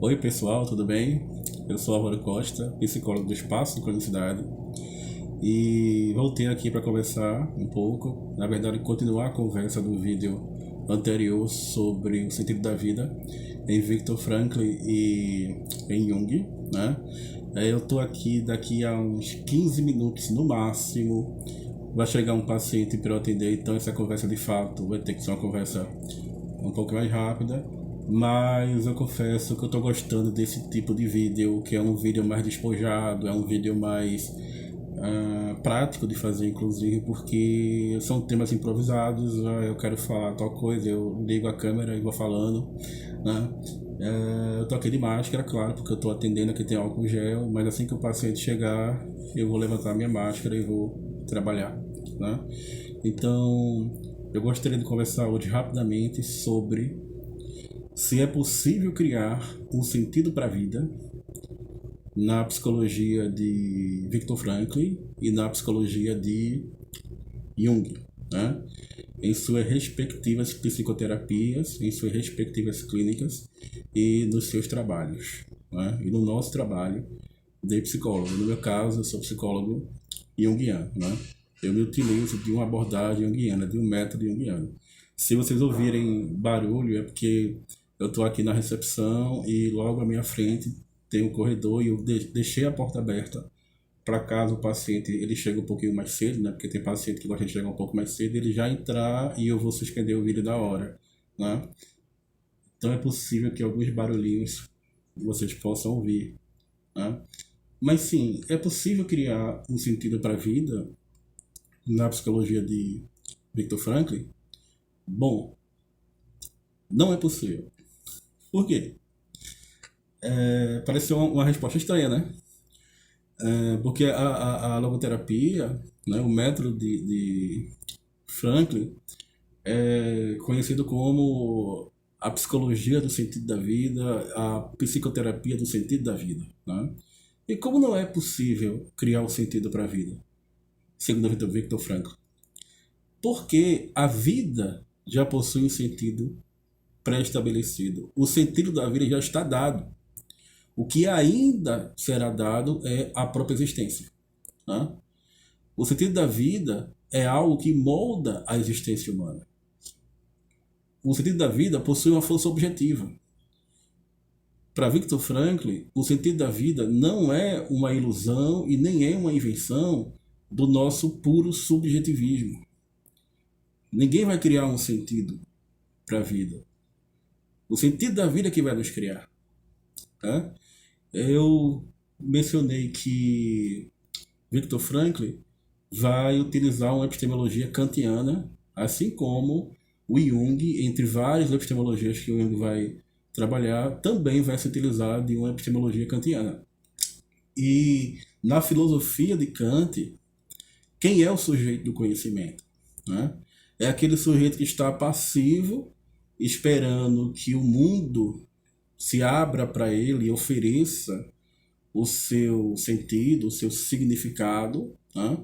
Oi pessoal, tudo bem? Eu sou Álvaro Costa, psicólogo do Espaço de Cronicidade e voltei aqui para conversar um pouco, na verdade continuar a conversa do vídeo anterior sobre o sentido da vida em Viktor Frankl e em Jung, né? Eu estou aqui daqui a uns 15 minutos no máximo, vai chegar um paciente para eu atender, então essa conversa de fato vai ter que ser uma conversa um pouco mais rápida, mas eu confesso que eu tô gostando desse tipo de vídeo, que é um vídeo mais despojado, é um vídeo mais prático de fazer, inclusive, porque são temas improvisados. Eu quero falar tal coisa, eu ligo a câmera e vou falando, né? Eu tô aqui de máscara, claro, porque eu tô atendendo aqui, tem álcool gel, mas assim que o paciente chegar, eu vou levantar minha máscara e vou trabalhar, né? Então, eu gostaria de conversar hoje rapidamente sobre se é possível criar um sentido para a vida na psicologia de Viktor Frankl e na psicologia de Jung, né? Em suas respectivas psicoterapias, em suas respectivas clínicas e nos seus trabalhos, né? E no nosso trabalho de psicólogo. No meu caso, eu sou psicólogo junguiano, né? Eu me utilizo de uma abordagem junguiana, de um método junguiano. Se vocês ouvirem barulho, é porque eu estou aqui na recepção e logo à minha frente tem um corredor e eu deixei a porta aberta para caso o paciente ele chegue um pouquinho mais cedo, né? Porque tem paciente que gosta de chegar um pouco mais cedo, ele já entrar e eu vou suspender o vídeo da hora, né? Então é possível que alguns barulhinhos vocês possam ouvir, né? Mas sim, é possível criar um sentido para a vida na psicologia de Viktor Frankl? Bom, não é possível. Por quê? Parece ser uma resposta estranha, né? Porque a logoterapia, né, o método de Franklin, é conhecido como a psicologia do sentido da vida, a psicoterapia do sentido da vida, né? E como não é possível criar um sentido para a vida, segundo Viktor Frankl? Porque a vida já possui um sentido pré-estabelecido. O sentido da vida já está dado. O que ainda será dado é a própria existência, né? O sentido da vida é algo que molda a existência humana. O sentido da vida possui uma força objetiva. Para Viktor Frankl, o sentido da vida não é uma ilusão e nem é uma invenção do nosso puro subjetivismo. Ninguém vai criar um sentido para a vida. O sentido da vida é que vai nos criar, tá? Eu mencionei que Viktor Frankl vai utilizar uma epistemologia kantiana, assim como o Jung, entre várias epistemologias que o Jung vai trabalhar, também vai se utilizar de uma epistemologia kantiana. E na filosofia de Kant, quem é o sujeito do conhecimento, né? É aquele sujeito que está passivo, esperando que o mundo se abra para ele e ofereça o seu sentido, o seu significado, né?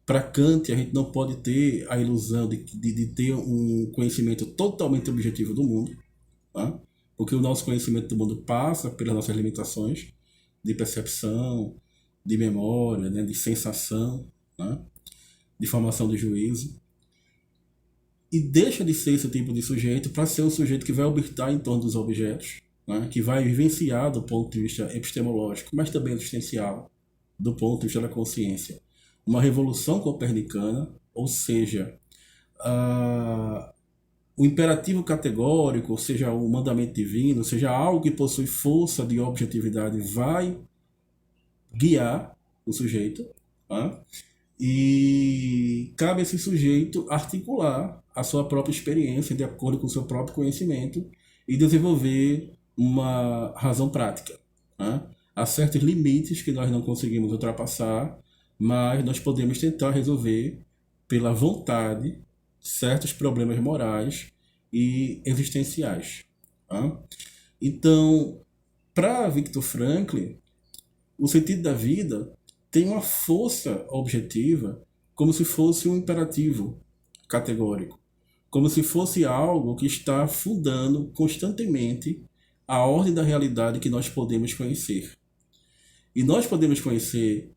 Para Kant, a gente não pode ter a ilusão de ter um conhecimento totalmente objetivo do mundo, tá? Porque o nosso conhecimento do mundo passa pelas nossas limitações de percepção, de memória, né? De sensação, né? De formação de juízo. E deixa de ser esse tipo de sujeito para ser um sujeito que vai orbitar em torno dos objetos, né? Que vai vivenciar do ponto de vista epistemológico, mas também existencial, do ponto de vista da consciência, uma revolução copernicana, ou seja, o imperativo categórico, ou seja, o mandamento divino, ou seja, algo que possui força de objetividade, vai guiar o sujeito, tá? E cabe a esse sujeito articular a sua própria experiência de acordo com o seu próprio conhecimento e desenvolver uma razão prática, né? Há certos limites que nós não conseguimos ultrapassar, mas nós podemos tentar resolver pela vontade certos problemas morais e existenciais, tá? Então, para Viktor Frankl, o sentido da vida tem uma força objetiva como se fosse um imperativo categórico, como se fosse algo que está fundando constantemente a ordem da realidade que nós podemos conhecer. E nós podemos conhecer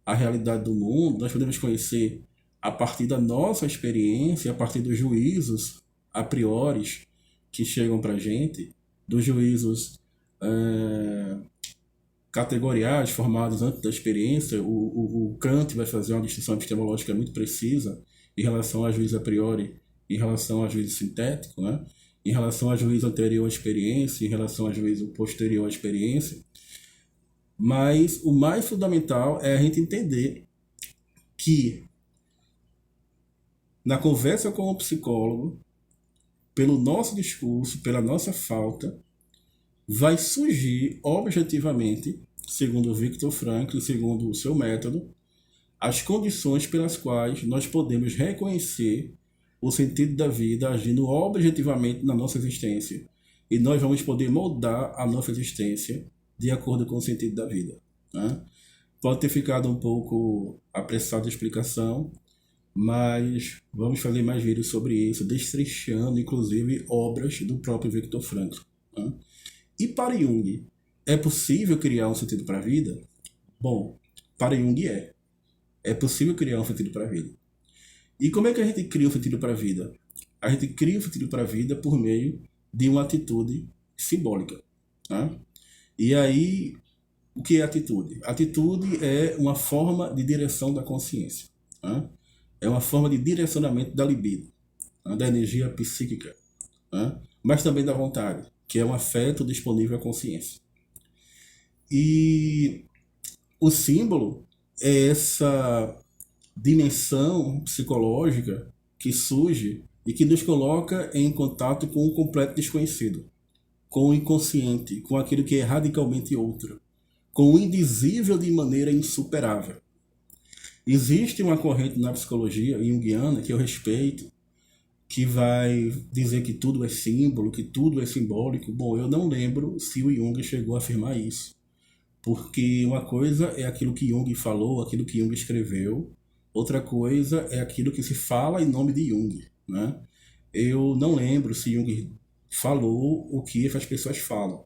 a realidade do mundo, nós podemos conhecer a partir da nossa experiência, a partir dos juízos a priori que chegam para a gente, dos juízos categoriais formados antes da experiência. O Kant vai fazer uma distinção epistemológica muito precisa em relação a juízo a priori, em relação a juízo sintético, né? Em relação a juízo anterior à experiência, em relação a juízo posterior à experiência. Mas o mais fundamental é a gente entender que na conversa com o psicólogo, pelo nosso discurso, pela nossa falta, vai surgir objetivamente, segundo o Viktor Frankl, segundo o seu método, as condições pelas quais nós podemos reconhecer o sentido da vida agindo objetivamente na nossa existência. E nós vamos poder moldar a nossa existência de acordo com o sentido da vida, né? Pode ter ficado um pouco apressada a explicação, mas vamos fazer mais vídeos sobre isso, destrinchando inclusive obras do próprio Viktor Frankl, né? E para Jung, é possível criar um sentido para a vida? Bom, para Jung é possível criar um sentido para a vida. E como é que a gente cria um sentido para a vida? A gente cria um sentido para a vida por meio de uma atitude simbólica, né? E aí, o que é atitude? Atitude é uma forma de direção da consciência, né? É uma forma de direcionamento da libido, né? Da energia psíquica, né? Mas também da vontade, que é um afeto disponível à consciência. E o símbolo é essa dimensão psicológica que surge e que nos coloca em contato com o completo desconhecido, com o inconsciente, com aquilo que é radicalmente outro, com o indizível de maneira insuperável. Existe uma corrente na psicologia junguiana que eu respeito, que vai dizer que tudo é símbolo, que tudo é simbólico. Bom, eu não lembro se o Jung chegou a afirmar isso, porque uma coisa é aquilo que Jung falou, aquilo que Jung escreveu, outra coisa é aquilo que se fala em nome de Jung, né? Eu não lembro se Jung falou o que as pessoas falam,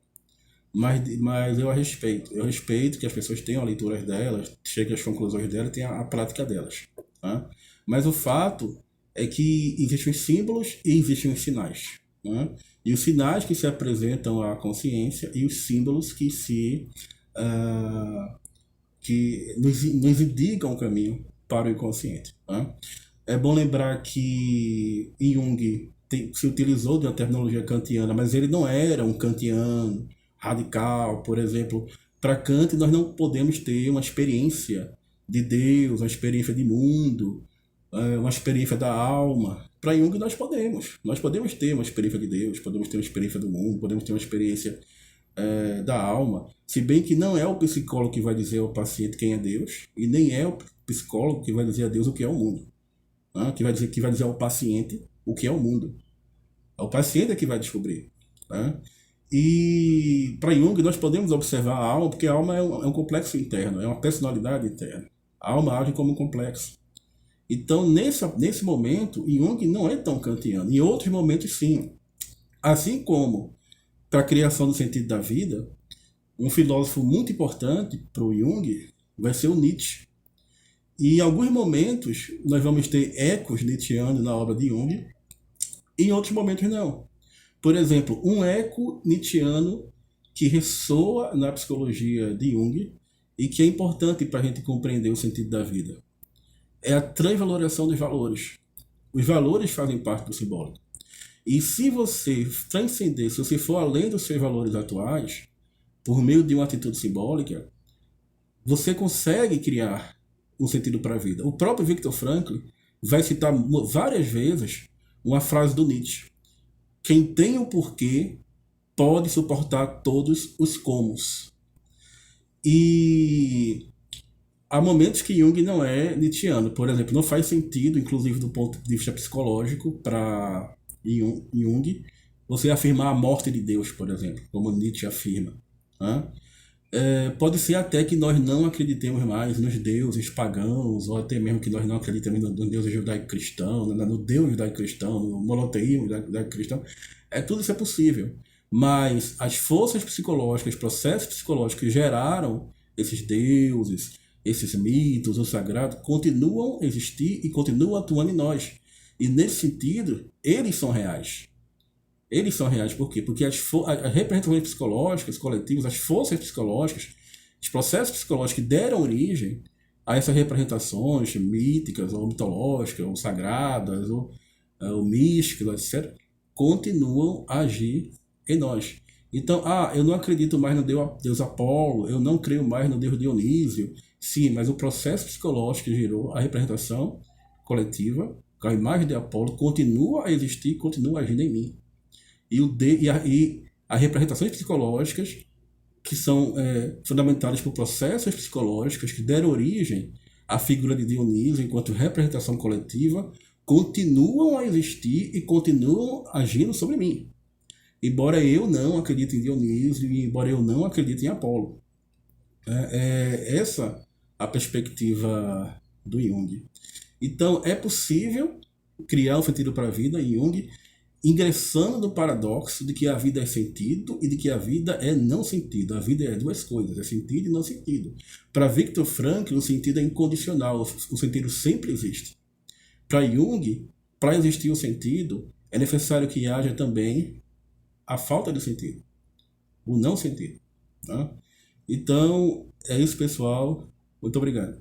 mas eu respeito. Eu respeito que as pessoas tenham a leitura delas, cheguem às conclusões delas e tenham a prática delas, tá? Mas o fato é que existem os símbolos e existem os sinais, né? E os sinais que se apresentam à consciência e os símbolos que nos indicam o caminho para o inconsciente, tá? É bom lembrar que Jung se utilizou de uma terminologia kantiana, mas ele não era um kantiano radical. Por exemplo, para Kant nós não podemos ter uma experiência de Deus, uma experiência de mundo, uma experiência da alma. Para Jung nós podemos ter uma experiência de Deus, podemos ter uma experiência do mundo, podemos ter uma experiência da alma, se bem que não é o psicólogo que vai dizer ao paciente quem é Deus, e nem é o psicólogo que vai dizer a Deus o que é o mundo, né? Que vai dizer ao paciente o que é o mundo. É o paciente que vai descobrir, né? E para Jung nós podemos observar a alma, porque a alma é um complexo interno, é uma personalidade interna. A alma age como um complexo. Então, nesse momento, Jung não é tão kantiano. Em outros momentos, sim. Assim como para a criação do sentido da vida, um filósofo muito importante para o Jung vai ser o Nietzsche. E em alguns momentos nós vamos ter ecos nietzschianos na obra de Jung, e em outros momentos não. Por exemplo, um eco nietzschiano que ressoa na psicologia de Jung e que é importante para a gente compreender o sentido da vida é a transvaloração dos valores. Os valores fazem parte do simbólico. E se você transcender, se você for além dos seus valores atuais, por meio de uma atitude simbólica, você consegue criar um sentido para a vida. O próprio Viktor Frankl vai citar várias vezes uma frase do Nietzsche: quem tem o porquê pode suportar todos os comos. E há momentos que Jung não é nietzschiano. Por exemplo, não faz sentido, inclusive do ponto de vista psicológico, para Jung você afirmar a morte de Deus, por exemplo, como Nietzsche afirma, né? Pode ser até que nós não acreditemos mais nos deuses pagãos, ou até mesmo que nós não acreditemos no Deus judaico-cristão, no Deus judaico-cristão, no monoteísmo judaico-cristão. Tudo isso é possível. Mas as forças psicológicas, processos psicológicos que geraram esses deuses, esses mitos, o sagrado, continuam a existir e continuam atuando em nós. E nesse sentido, eles são reais. Eles são reais por quê? Porque as representações psicológicas, coletivas, as forças psicológicas, os processos psicológicos que deram origem a essas representações míticas, ou mitológicas, ou sagradas, ou místicas, etc., continuam a agir em nós. Então, eu não acredito mais no Deus Apolo, eu não creio mais no Deus Dionísio. Sim, mas o processo psicológico que gerou a representação coletiva, com a imagem de Apolo, continua a existir, continua agindo em mim. E as representações psicológicas que são fundamentadas por processos psicológicos que deram origem à figura de Dionísio enquanto representação coletiva, continuam a existir e continuam agindo sobre mim. Embora eu não acredite em Dionísio e embora eu não acredite em Apolo. É essa a perspectiva do Jung. Então, é possível criar um sentido para a vida em Jung, ingressando no paradoxo de que a vida é sentido e de que a vida é não sentido. A vida é duas coisas, é sentido e não sentido. Para Viktor Frankl, o sentido é incondicional, o sentido sempre existe. Para Jung, para existir o sentido, é necessário que haja também a falta de sentido, o não sentido. Tá? Então, é isso, pessoal. Muito obrigado.